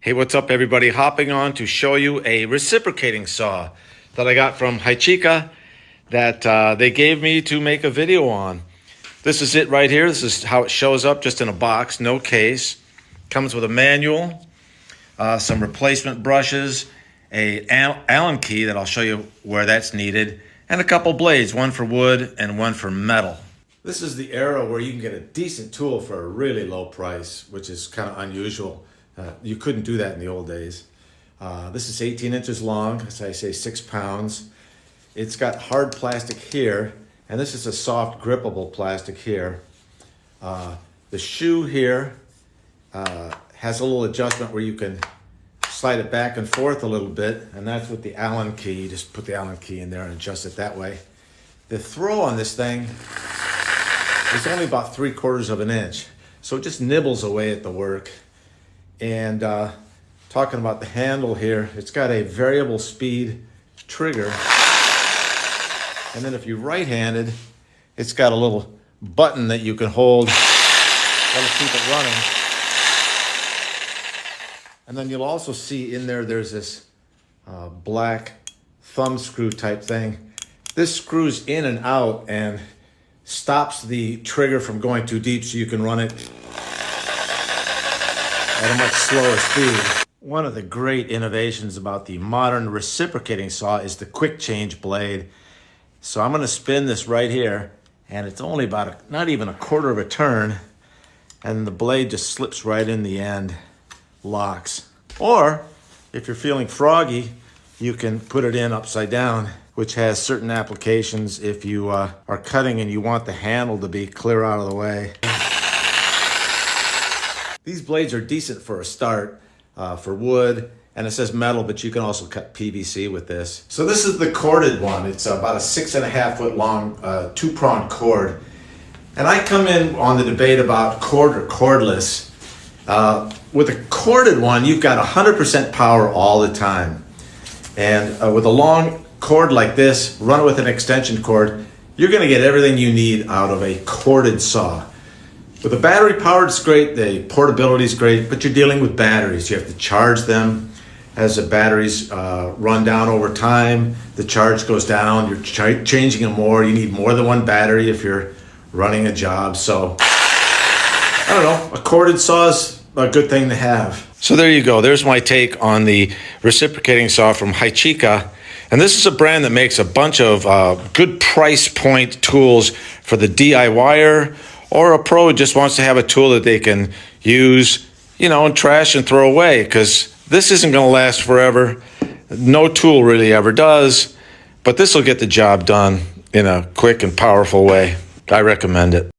Hey, what's up everybody? Hopping on to show you a reciprocating saw that I got from HYCHIKA that they gave me to make a video on. This is it right here. This is how it shows up, just in a box, no case. Comes with a manual, some replacement brushes, a Allen key that I'll show you where that's needed, and a couple blades, one for wood and one for metal. This is the era where you can get a decent tool for a really low price, which is kind of unusual. You couldn't do that in the old days. This is 18 inches long, as I say, 6 pounds. It's got hard plastic here, and this is a soft grippable plastic here. The shoe here has a little adjustment where you can slide it back and forth a little bit, and that's with the Allen key. Just put the Allen key in there and adjust it that way. The throw on this thing is only about 3/4 of an inch, so it just nibbles away at the work. And talking about the handle here, it's got a variable speed trigger. And then if you're right-handed, it's got a little button that you can hold. That'll keep it running. And then you'll also see in there, there's this black thumb screw type thing. This screws in and out and stops the trigger from going too deep, so you can run it at a much slower speed. One of the great innovations about the modern reciprocating saw is the quick change blade. So I'm going to spin this right here, and it's only about not even 1/4 of a turn, and the blade just slips right in the end, locks. Or if you're feeling froggy, you can put it in upside down, which has certain applications if you are cutting and you want the handle to be clear out of the way. These blades are decent for a start, for wood, and it says metal, but you can also cut PVC with this. So this is the corded one. It's about a 6.5 foot long, 2-pronged cord. And I come in on the debate about cord or cordless. With a corded one, you've got 100% power all the time. And with a long cord like this, run it with an extension cord, you're gonna get everything you need out of a corded saw. With a battery powered, it's great, the portability is great, but you're dealing with batteries. You have to charge them. As the batteries run down over time, the charge goes down, you're changing them more. You need more than one battery if you're running a job. So, I don't know, a corded saw is a good thing to have. So there you go, there's my take on the reciprocating saw from HYCHIKA. And this is a brand that makes a bunch of good price point tools for the DIYer, or a pro who just wants to have a tool that they can use, you know, and trash and throw away, because this isn't going to last forever. No tool really ever does, but this will get the job done in a quick and powerful way. I recommend it.